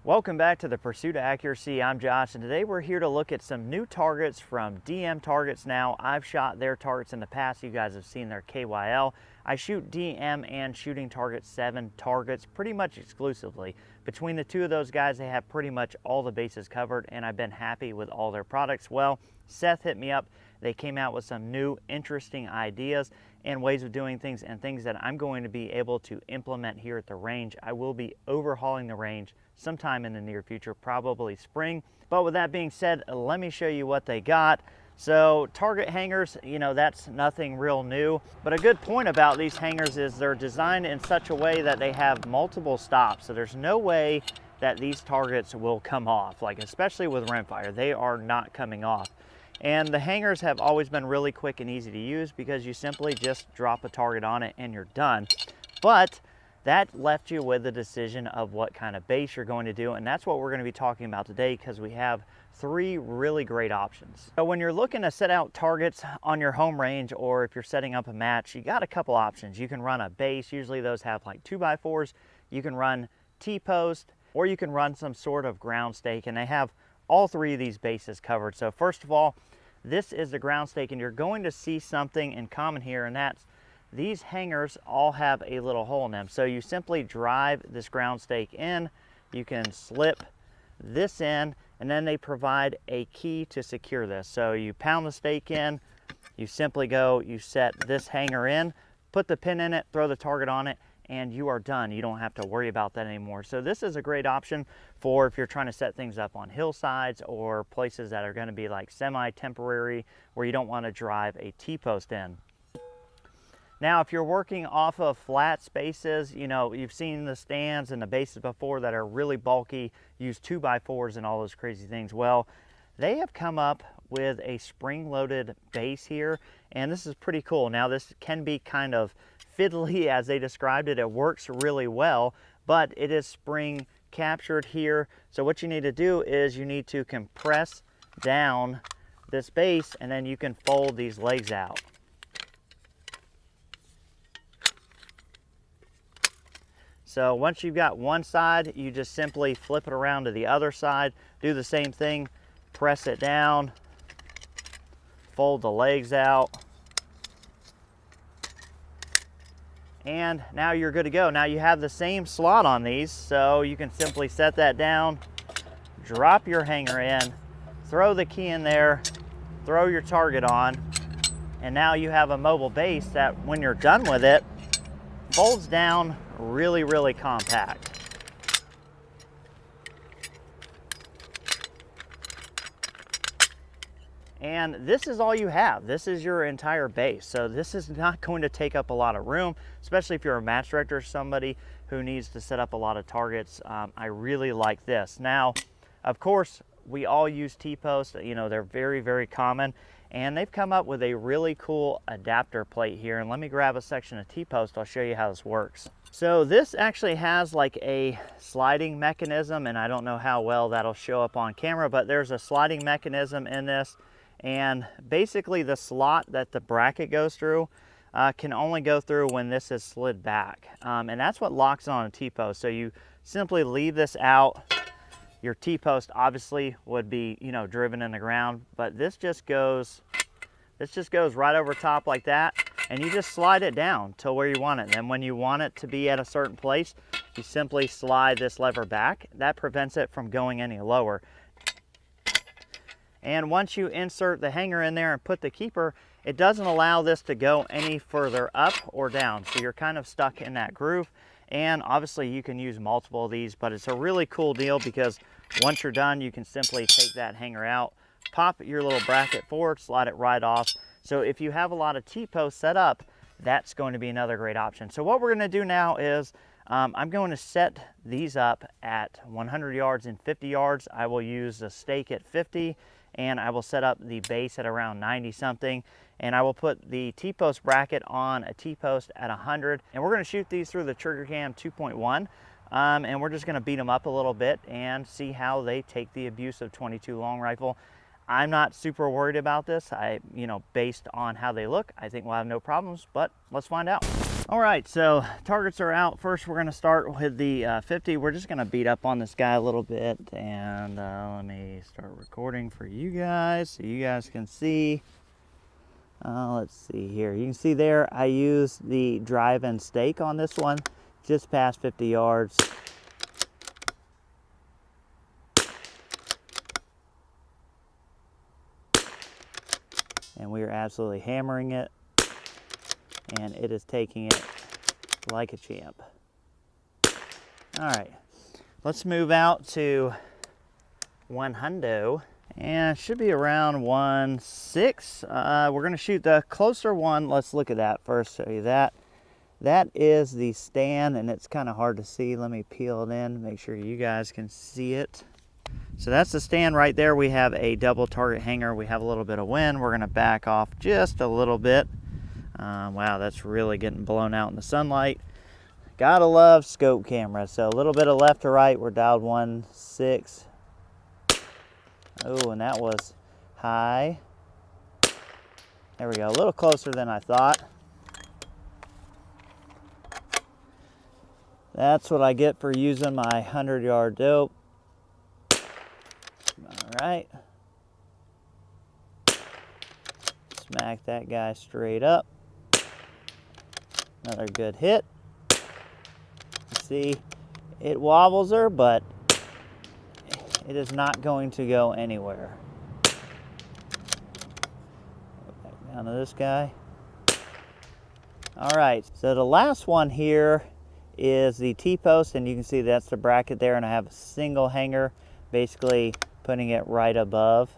Welcome back to the Pursuit of Accuracy. I'm Josh, and today we're here to look at some new targets from DM Targets. Now, I've shot their targets in the past. You guys have seen their KYL. I shoot DM and Shooting Target 7 targets pretty much exclusively. Between the two of those guys, they have pretty much all the bases covered, and I've been happy with all their products. Well, Seth hit me up. They came out with some new interesting ideas and ways of doing things, and things that I'm going to be able to implement here at the range. I will be overhauling the range sometime in the near future, probably spring. But with that being said, let me show you what they got. So target hangers, that's nothing real new, but a good point about these hangers is they're designed in such a way that they have multiple stops. So there's no way that these targets will come off, like especially with Rimfire, they are not coming off. And the hangers have always been really quick and easy to use because you simply just drop a target on it and you're done. But that left you with the decision of what kind of base you're going to do, and that's what we're going to be talking about today because we have three really great options. So when you're looking to set out targets on your home range, or if you're setting up a match, you got a couple options. You can run a base, usually those have like 2x4s. You can run T-post, or you can run some sort of ground stake, and they have all three of these bases covered. So first of all, this is the ground stake, and you're going to see something in common here, and that's these hangers all have a little hole in them. So you simply drive this ground stake in, you can slip this in, and then they provide a key to secure this. So you pound the stake in, you simply go, you set this hanger in, put the pin in it, throw the target on it, and you are done. You don't have to worry about that anymore. So this is a great option for if you're trying to set things up on hillsides or places that are going to be like semi-temporary where you don't want to drive a T-post in. Now, if you're working off of flat spaces, you've seen the stands and the bases before that are really bulky, use 2x4s and all those crazy things. Well, they have come up with a spring-loaded base here, and this is pretty cool. Now, this can be kind of fiddly as they described it. It works really well, but it is spring captured here. So what you need to do is you need to compress down this base, and then you can fold these legs out. So once you've got one side, you just simply flip it around to the other side, do the same thing, press it down, fold the legs out, and now you're good to go. Now you have the same slot on these, so you can simply set that down, drop your hanger in, throw the key in there, throw your target on, and now you have a mobile base that when you're done with it, folds down really, really compact. And this is all you have. This is your entire base. So this is not going to take up a lot of room, especially if you're a match director or somebody who needs to set up a lot of targets. I really like this. Now, of course, we all use T-posts. They're very, very common. And they've come up with a really cool adapter plate here. And let me grab a section of T-post. I'll show you how this works. So this actually has like a sliding mechanism, and I don't know how well that'll show up on camera, but there's a sliding mechanism in this. And basically the slot that the bracket goes through can only go through when this is slid back. And that's what locks on a T-post. So you simply leave this out. Your T-post obviously would be, driven in the ground, but this just goes right over top like that, and you just slide it down to where you want it. And then when you want it to be at a certain place, you simply slide this lever back. That prevents it from going any lower. And once you insert the hanger in there and put the keeper, it doesn't allow this to go any further up or down. So you're kind of stuck in that groove. And obviously you can use multiple of these, but it's a really cool deal because once you're done, you can simply take that hanger out, pop your little bracket forward, slide it right off. So if you have a lot of T-posts set up, that's going to be another great option. So what we're going to do now is I'm going to set these up at 100 yards and 50 yards. I will use a stake at 50, and I will set up the base at around 90 something. And I will put the T-post bracket on a T-post at 100. And we're going to shoot these through the Trigger Cam 2.1. And we're just going to beat them up a little bit and see how they take the abuse of 22 long rifle. I'm not super worried about this. Based on how they look, I think we'll have no problems, but let's find out. All right, so targets are out. First, we're going to start with the 50. We're just going to beat up on this guy a little bit, and let me start recording for you guys so you guys can see. Let's see here. You can see there I used the drive and stake on this one, just past 50 yards. And we are absolutely hammering it, and it is taking it like a champ. All right, let's move out to 100, and it should be around 1.6. We're gonna shoot the closer one. Let's look at that first, show you that. That is the stand, and it's kind of hard to see. Let me peel it in, make sure you guys can see it. So that's the stand right there. We have a double target hanger. We have a little bit of wind. We're gonna back off just a little bit. Wow, that's really getting blown out in the sunlight. Gotta love scope camera. So a little bit of left to right. We're dialed 1.6. Oh, and that was high. There we go, a little closer than I thought. That's what I get for using my 100-yard dope. All right. Smack that guy straight up. Another good hit. See, it wobbles her, but it is not going to go anywhere. Go back down to this guy. All right, so the last one here is the T-post, and you can see that's the bracket there, and I have a single hanger, basically putting it right above.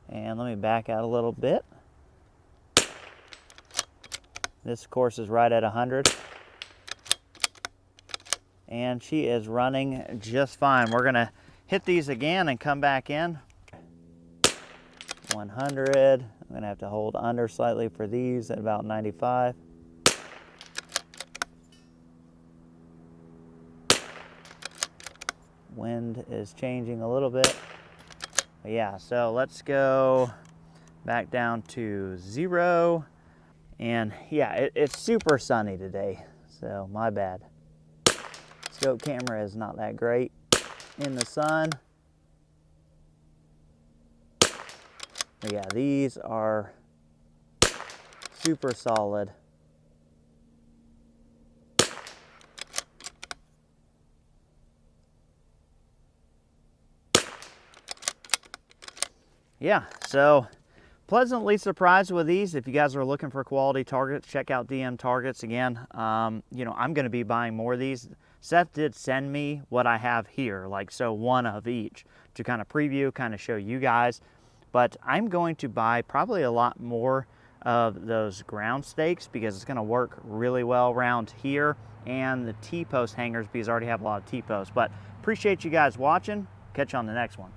And let me back out a little bit. This course is right at 100. And she is running just fine. We're gonna hit these again and come back in. 100. I'm gonna have to hold under slightly for these at about 95. Wind is changing a little bit. But yeah, so let's go back down to 0. And yeah, it's super sunny today, so my bad. Scope camera is not that great in the sun. But yeah, these are super solid. Yeah, so pleasantly surprised with these. If you guys are looking for quality targets, check out DM Targets again. You know, I'm going to be buying more of these. Seth did send me what I have here, like so one of each to kind of preview, kind of show you guys. But I'm going to buy probably a lot more of those ground stakes because it's going to work really well around here, and the T-post hangers because I already have a lot of T-posts. But appreciate you guys watching. Catch you on the next one.